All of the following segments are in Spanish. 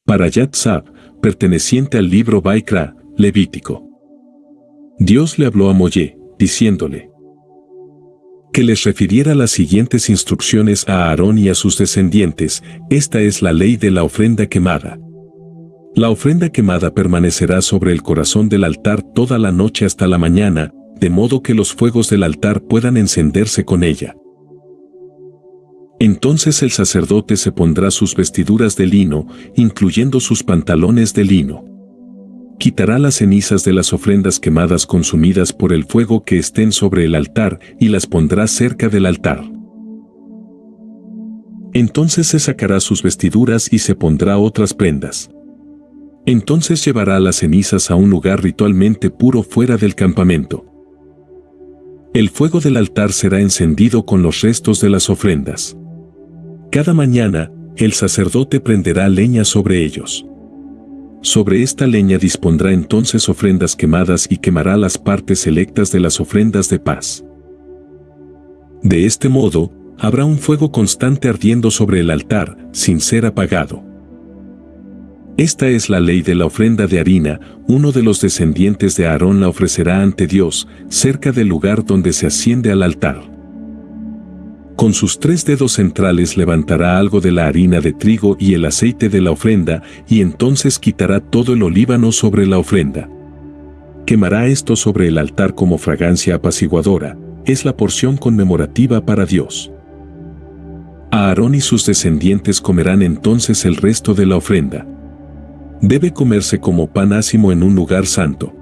Parayat Sab, perteneciente al libro Vaikra, Levítico. Dios le habló a Moisés, diciéndole que les refiriera las siguientes instrucciones a Aarón y a sus descendientes. Esta es la ley de la ofrenda quemada. La ofrenda quemada permanecerá sobre el corazón del altar toda la noche hasta la mañana, de modo que los fuegos del altar puedan encenderse con ella. Entonces el sacerdote se pondrá sus vestiduras de lino, incluyendo sus pantalones de lino. Quitará las cenizas de las ofrendas quemadas consumidas por el fuego que estén sobre el altar y las pondrá cerca del altar. Entonces se sacará sus vestiduras y se pondrá otras prendas. Entonces llevará las cenizas a un lugar ritualmente puro fuera del campamento. El fuego del altar será encendido con los restos de las ofrendas. Cada mañana, el sacerdote prenderá leña sobre ellos. Sobre esta leña dispondrá entonces ofrendas quemadas y quemará las partes selectas de las ofrendas de paz. De este modo, habrá un fuego constante ardiendo sobre el altar, sin ser apagado. Esta es la ley de la ofrenda de harina. Uno de los descendientes de Aarón la ofrecerá ante Dios, cerca del lugar donde se asciende al altar. Con sus 3 dedos centrales levantará algo de la harina de trigo y el aceite de la ofrenda, y entonces quitará todo el olíbano sobre la ofrenda. Quemará esto sobre el altar como fragancia apaciguadora. Es la porción conmemorativa para Dios. Aarón y sus descendientes comerán entonces el resto de la ofrenda. Debe comerse como pan ácimo en un lugar santo.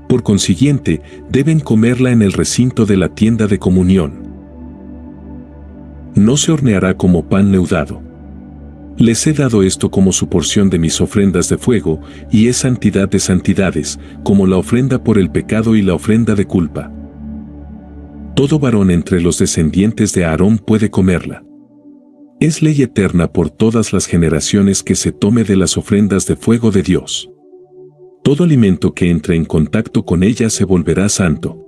Por consiguiente, deben comerla en el recinto de la tienda de comunión. No se horneará como pan leudado. Les he dado esto como su porción de mis ofrendas de fuego, y es santidad de santidades, como la ofrenda por el pecado y la ofrenda de culpa. Todo varón entre los descendientes de Aarón puede comerla. Es ley eterna por todas las generaciones que se tome de las ofrendas de fuego de Dios. Todo alimento que entre en contacto con ella se volverá santo.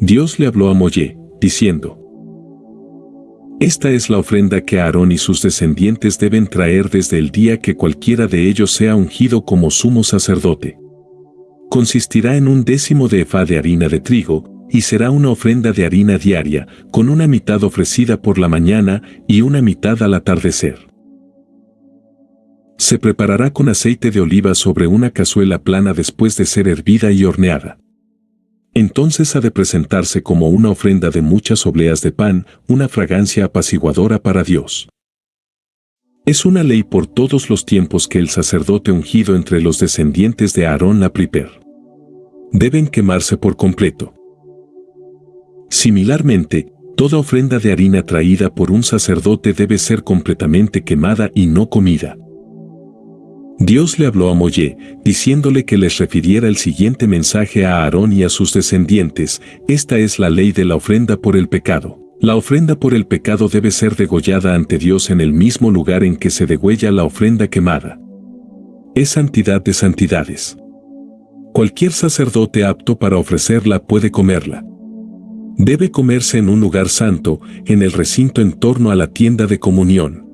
Dios le habló a Moisés, diciendo: Esta es la ofrenda que Aarón y sus descendientes deben traer desde el día que cualquiera de ellos sea ungido como sumo sacerdote. Consistirá en 1/10 de efá de harina de trigo, y será una ofrenda de harina diaria, con una mitad ofrecida por la mañana y una mitad al atardecer. Se preparará con aceite de oliva sobre una cazuela plana después de ser hervida y horneada. Entonces ha de presentarse como una ofrenda de muchas obleas de pan, una fragancia apaciguadora para Dios. Es una ley por todos los tiempos que el sacerdote ungido entre los descendientes de Aarón la prepare. Deben quemarse por completo. Similarmente, toda ofrenda de harina traída por un sacerdote debe ser completamente quemada y no comida. Dios le habló a Moisés, diciéndole que les refiriera el siguiente mensaje a Aarón y a sus descendientes: Esta es la ley de la ofrenda por el pecado. La ofrenda por el pecado debe ser degollada ante Dios en el mismo lugar en que se degüella la ofrenda quemada. Es santidad de santidades. Cualquier sacerdote apto para ofrecerla puede comerla. Debe comerse en un lugar santo, en el recinto en torno a la tienda de comunión.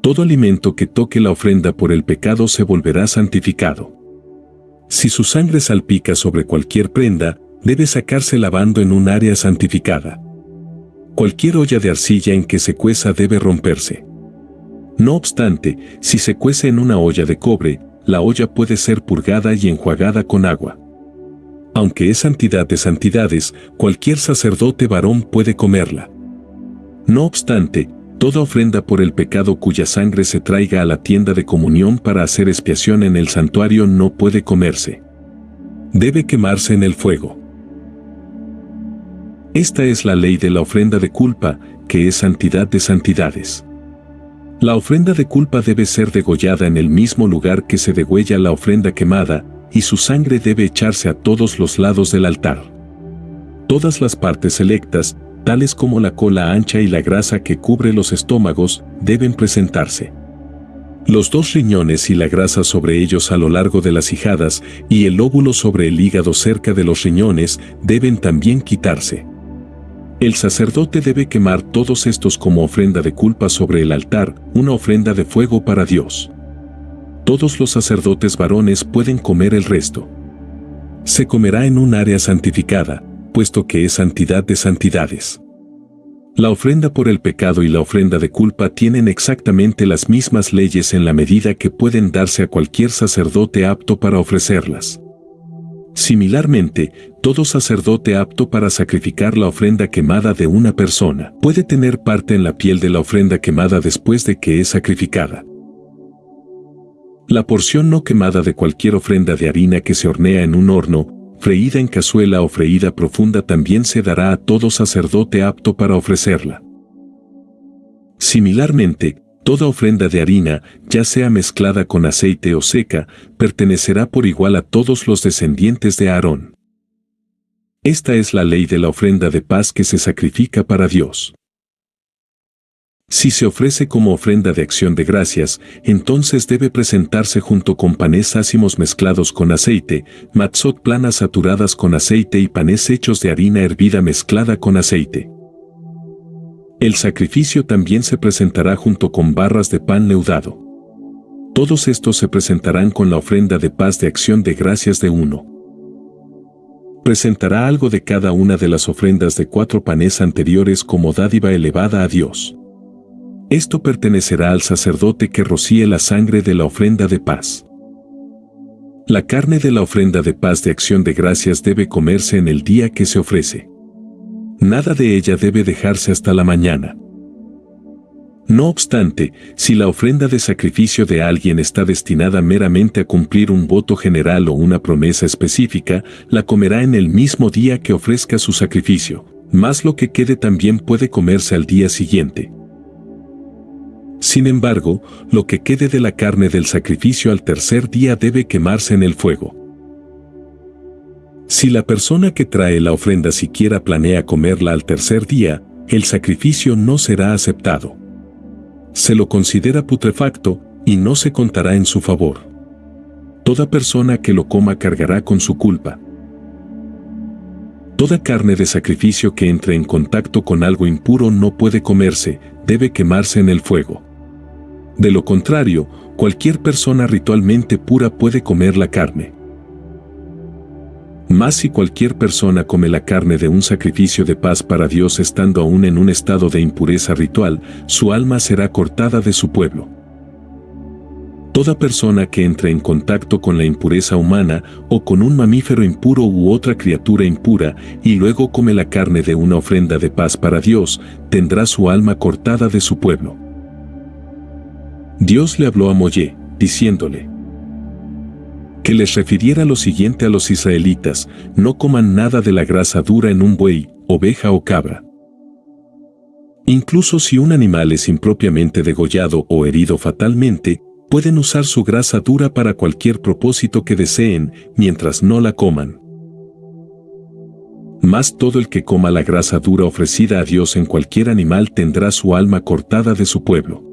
Todo alimento que toque la ofrenda por el pecado se volverá santificado. Si su sangre salpica sobre cualquier prenda, debe sacarse lavando en un área santificada. Cualquier olla de arcilla en que se cueza debe romperse. No obstante, si se cuece en una olla de cobre, la olla puede ser purgada y enjuagada con agua. Aunque es santidad de santidades, cualquier sacerdote varón puede comerla. No obstante, toda ofrenda por el pecado cuya sangre se traiga a la tienda de comunión para hacer expiación en el santuario no puede comerse. Debe quemarse en el fuego. Esta es la ley de la ofrenda de culpa, que es santidad de santidades. La ofrenda de culpa debe ser degollada en el mismo lugar que se degüella la ofrenda quemada, y su sangre debe echarse a todos los lados del altar. Todas las partes selectas, tales como la cola ancha y la grasa que cubre los estómagos, deben presentarse. Los 2 riñones y la grasa sobre ellos a lo largo de las ijadas, y el lóbulo sobre el hígado cerca de los riñones, deben también quitarse. El sacerdote debe quemar todos estos como ofrenda de culpa sobre el altar, una ofrenda de fuego para Dios. Todos los sacerdotes varones pueden comer el resto. Se comerá en un área santificada, puesto que es santidad de santidades. La ofrenda por el pecado y la ofrenda de culpa tienen exactamente las mismas leyes en la medida que pueden darse a cualquier sacerdote apto para ofrecerlas. Similarmente, todo sacerdote apto para sacrificar la ofrenda quemada de una persona puede tener parte en la piel de la ofrenda quemada después de que es sacrificada. La porción no quemada de cualquier ofrenda de harina que se hornea en un horno, freída en cazuela o freída profunda también se dará a todo sacerdote apto para ofrecerla. Similarmente, toda ofrenda de harina, ya sea mezclada con aceite o seca, pertenecerá por igual a todos los descendientes de Aarón. Esta es la ley de la ofrenda de paz que se sacrifica para Dios. Si se ofrece como ofrenda de acción de gracias, entonces debe presentarse junto con panes ácimos mezclados con aceite, matzot planas saturadas con aceite y panes hechos de harina hervida mezclada con aceite. El sacrificio también se presentará junto con barras de pan leudado. Todos estos se presentarán con la ofrenda de paz de acción de gracias de uno. Presentará algo de cada una de las ofrendas de 4 panes anteriores como dádiva elevada a Dios. Esto pertenecerá al sacerdote que rocíe la sangre de la ofrenda de paz. La carne de la ofrenda de paz de acción de gracias debe comerse en el día que se ofrece. Nada de ella debe dejarse hasta la mañana. No obstante, si la ofrenda de sacrificio de alguien está destinada meramente a cumplir un voto general o una promesa específica, la comerá en el mismo día que ofrezca su sacrificio, mas lo que quede también puede comerse al día siguiente. Sin embargo, lo que quede de la carne del sacrificio al tercer día debe quemarse en el fuego. Si la persona que trae la ofrenda siquiera planea comerla al tercer día, el sacrificio no será aceptado. Se lo considera putrefacto y no se contará en su favor. Toda persona que lo coma cargará con su culpa. Toda carne de sacrificio que entre en contacto con algo impuro no puede comerse, debe quemarse en el fuego. De lo contrario, cualquier persona ritualmente pura puede comer la carne. Mas si cualquier persona come la carne de un sacrificio de paz para Dios estando aún en un estado de impureza ritual, su alma será cortada de su pueblo. Toda persona que entre en contacto con la impureza humana o con un mamífero impuro u otra criatura impura y luego come la carne de una ofrenda de paz para Dios, tendrá su alma cortada de su pueblo. Dios le habló a Moisés, diciéndole que les refiriera lo siguiente a los israelitas: no coman nada de la grasa dura en un buey, oveja o cabra. Incluso si un animal es impropiamente degollado o herido fatalmente, pueden usar su grasa dura para cualquier propósito que deseen, mientras no la coman. Mas todo el que coma la grasa dura ofrecida a Dios en cualquier animal tendrá su alma cortada de su pueblo.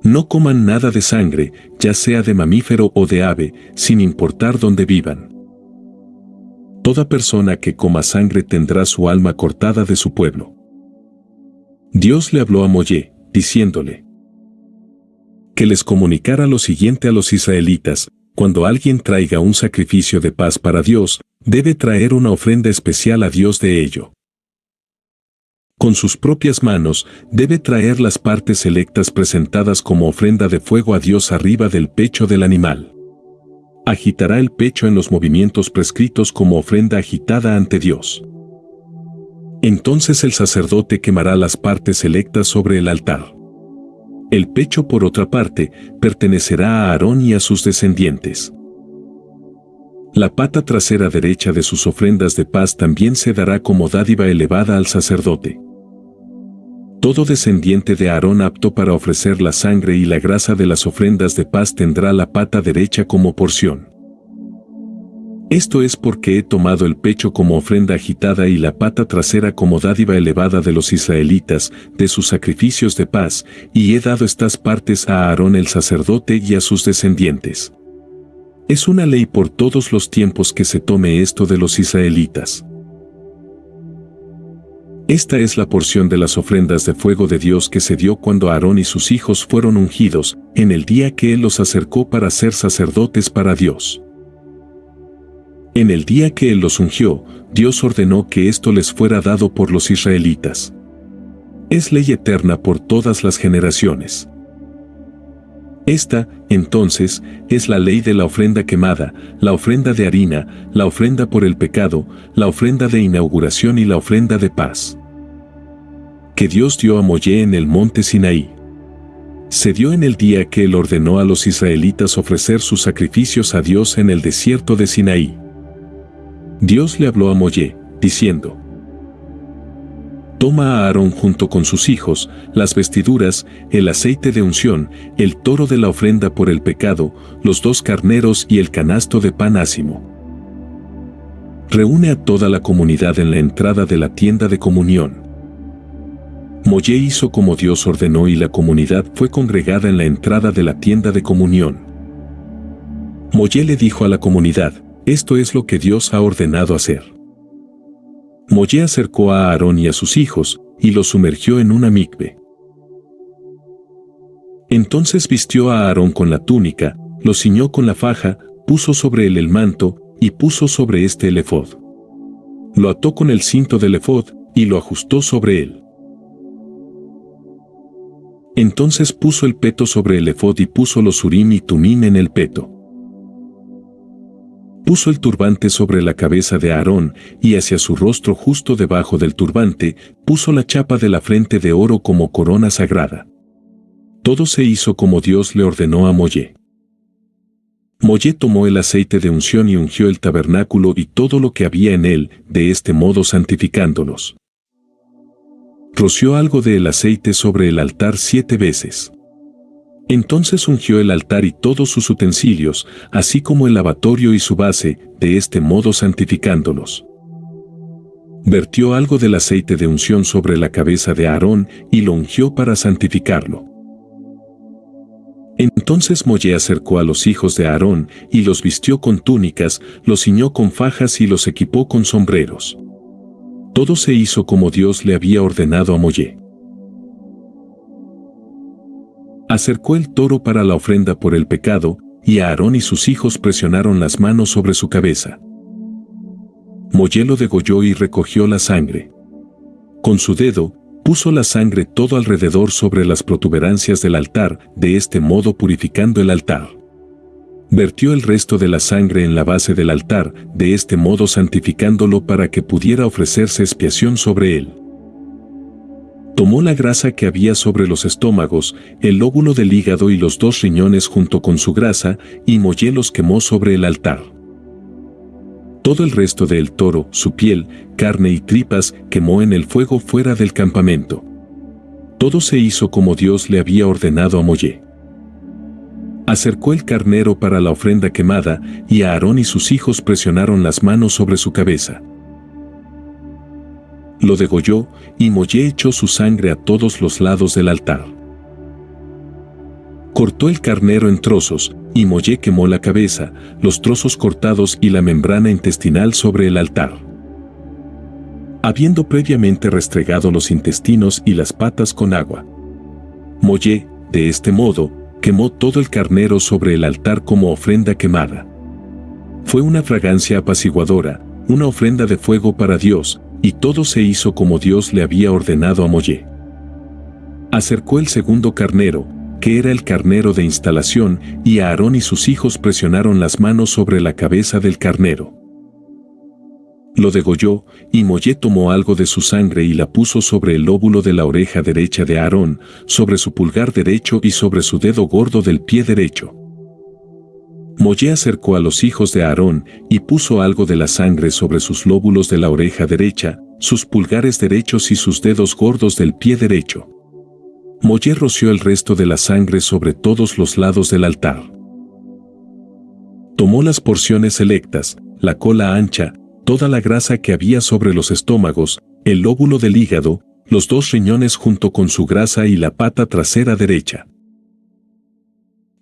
No coman nada de sangre, ya sea de mamífero o de ave, sin importar dónde vivan. Toda persona que coma sangre tendrá su alma cortada de su pueblo. Dios le habló a Moisés, diciéndole que les comunicara lo siguiente a los israelitas: cuando alguien traiga un sacrificio de paz para Dios, debe traer una ofrenda especial a Dios de ello. Con sus propias manos, debe traer las partes selectas presentadas como ofrenda de fuego a Dios arriba del pecho del animal. Agitará el pecho en los movimientos prescritos como ofrenda agitada ante Dios. Entonces el sacerdote quemará las partes selectas sobre el altar. El pecho, por otra parte, pertenecerá a Aarón y a sus descendientes. La pata trasera derecha de sus ofrendas de paz también se dará como dádiva elevada al sacerdote. Todo descendiente de Aarón apto para ofrecer la sangre y la grasa de las ofrendas de paz tendrá la pata derecha como porción. Esto es porque he tomado el pecho como ofrenda agitada y la pata trasera como dádiva elevada de los israelitas, de sus sacrificios de paz, y he dado estas partes a Aarón el sacerdote y a sus descendientes. Es una ley por todos los tiempos que se tome esto de los israelitas. Esta es la porción de las ofrendas de fuego de Dios que se dio cuando Aarón y sus hijos fueron ungidos, en el día que Él los acercó para ser sacerdotes para Dios. En el día que Él los ungió, Dios ordenó que esto les fuera dado por los israelitas. Es ley eterna por todas las generaciones. Esta, entonces, es la ley de la ofrenda quemada, la ofrenda de harina, la ofrenda por el pecado, la ofrenda de inauguración y la ofrenda de paz. Que Dios dio a Moshe en el monte Sinaí. Se dio en el día que Él ordenó a los israelitas ofrecer sus sacrificios a Dios en el desierto de Sinaí. Dios le habló a Moshe, diciendo: Toma a Aarón junto con sus hijos, las vestiduras, el aceite de unción, el toro de la ofrenda por el pecado, los 2 carneros y el canasto de pan ácimo. Reúne a toda la comunidad en la entrada de la tienda de comunión. Moshe hizo como Dios ordenó y la comunidad fue congregada en la entrada de la tienda de comunión. Moshe le dijo a la comunidad: Esto es lo que Dios ha ordenado hacer. Moshe acercó a Aarón y a sus hijos, y los sumergió en una micve. Entonces vistió a Aarón con la túnica, lo ciñó con la faja, puso sobre él el manto, y puso sobre este el efod. Lo ató con el cinto del efod, y lo ajustó sobre él. Entonces puso el peto sobre el efod y puso los urim y tumim en el peto. Puso el turbante sobre la cabeza de Aarón, y hacia su rostro justo debajo del turbante, puso la chapa de la frente de oro como corona sagrada. Todo se hizo como Dios le ordenó a Moshe. Moshe tomó el aceite de unción y ungió el tabernáculo y todo lo que había en él, de este modo santificándolos. Roció algo del aceite sobre el altar 7 veces. Entonces ungió el altar y todos sus utensilios, así como el lavatorio y su base, de este modo santificándolos. Vertió algo del aceite de unción sobre la cabeza de Aarón y lo ungió para santificarlo. Entonces Moshe acercó a los hijos de Aarón y los vistió con túnicas, los ciñó con fajas y los equipó con sombreros. Todo se hizo como Dios le había ordenado a Moshe. Acercó el toro para la ofrenda por el pecado, y Aarón y sus hijos presionaron las manos sobre su cabeza. Moshe lo degolló y recogió la sangre. Con su dedo, puso la sangre todo alrededor sobre las protuberancias del altar, de este modo purificando el altar. Vertió el resto de la sangre en la base del altar, de este modo santificándolo para que pudiera ofrecerse expiación sobre él. Tomó la grasa que había sobre los estómagos, el lóbulo del hígado y los 2 riñones junto con su grasa, y Moshe los quemó sobre el altar. Todo el resto del toro, su piel, carne y tripas, quemó en el fuego fuera del campamento. Todo se hizo como Dios le había ordenado a Moshe. Acercó el carnero para la ofrenda quemada, y Aarón y sus hijos presionaron las manos sobre su cabeza. Lo degolló, y Moshe echó su sangre a todos los lados del altar. Cortó el carnero en trozos, y Moshe quemó la cabeza, los trozos cortados y la membrana intestinal sobre el altar. Habiendo previamente restregado los intestinos y las patas con agua. Moshe, de este modo, quemó todo el carnero sobre el altar como ofrenda quemada. Fue una fragancia apaciguadora, una ofrenda de fuego para Dios, y todo se hizo como Dios le había ordenado a Moshe. Acercó el segundo carnero, que era el carnero de instalación, y Aarón y sus hijos presionaron las manos sobre la cabeza del carnero. Lo degolló, y Moshe tomó algo de su sangre y la puso sobre el lóbulo de la oreja derecha de Aarón, sobre su pulgar derecho y sobre su dedo gordo del pie derecho. Moshe acercó a los hijos de Aarón y puso algo de la sangre sobre sus lóbulos de la oreja derecha, sus pulgares derechos y sus dedos gordos del pie derecho. Moshe roció el resto de la sangre sobre todos los lados del altar. Tomó las porciones selectas, la cola ancha, toda la grasa que había sobre los estómagos, el lóbulo del hígado, los 2 riñones junto con su grasa y la pata trasera derecha.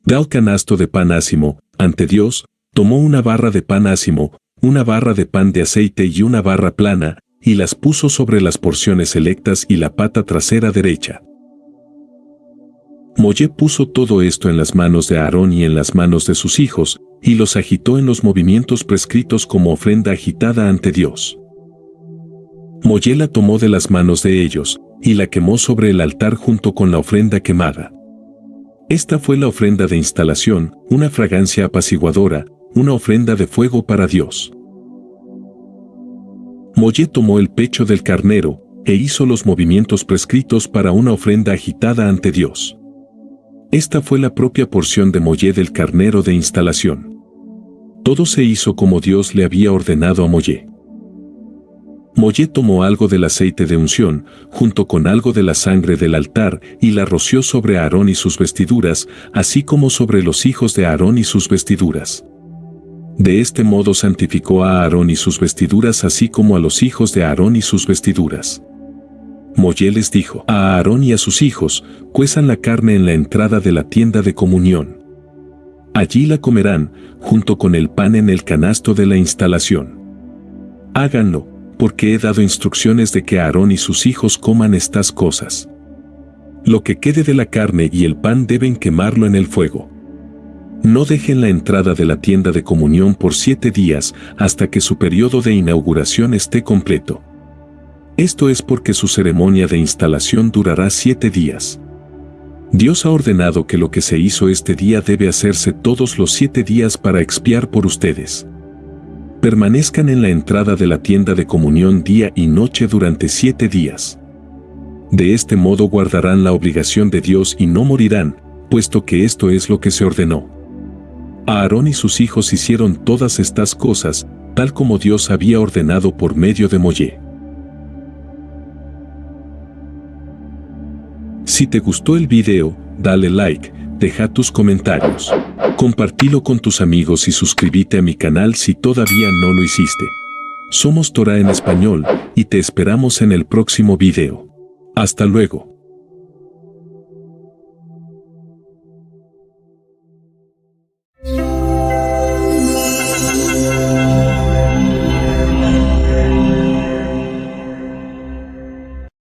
Del canasto de pan ácimo, ante Dios, tomó una barra de pan ácimo, una barra de pan de aceite y una barra plana, y las puso sobre las porciones selectas y la pata trasera derecha. Moisés puso todo esto en las manos de Aarón y en las manos de sus hijos, y los agitó en los movimientos prescritos como ofrenda agitada ante Dios. Moisés la tomó de las manos de ellos, y la quemó sobre el altar junto con la ofrenda quemada. Esta fue la ofrenda de instalación, una fragancia apaciguadora, una ofrenda de fuego para Dios. Moisés tomó el pecho del carnero, e hizo los movimientos prescritos para una ofrenda agitada ante Dios. Esta fue la propia porción de Moisés del carnero de instalación. Todo se hizo como Dios le había ordenado a Moisés. Moisés tomó algo del aceite de unción, junto con algo de la sangre del altar, y la roció sobre Aarón y sus vestiduras, así como sobre los hijos de Aarón y sus vestiduras. De este modo santificó a Aarón y sus vestiduras, así como a los hijos de Aarón y sus vestiduras. Moisés les dijo a Aarón y a sus hijos: cuezan la carne en la entrada de la tienda de comunión. Allí la comerán, junto con el pan en el canasto de la instalación. Háganlo, porque he dado instrucciones de que Aarón y sus hijos coman estas cosas. Lo que quede de la carne y el pan deben quemarlo en el fuego. No dejen la entrada de la tienda de comunión por 7 días hasta que su periodo de inauguración esté completo. Esto es porque su ceremonia de instalación durará 7 días. Dios ha ordenado que lo que se hizo este día debe hacerse todos los 7 días para expiar por ustedes. Permanezcan en la entrada de la tienda de comunión día y noche durante 7 días. De este modo guardarán la obligación de Dios y no morirán, puesto que esto es lo que se ordenó. Aarón y sus hijos hicieron todas estas cosas, tal como Dios había ordenado por medio de Moisés. Si te gustó el video, dale like, deja tus comentarios. Compartilo con tus amigos y suscríbete a mi canal si todavía no lo hiciste. Somos Torah en español y te esperamos en el próximo video. Hasta luego.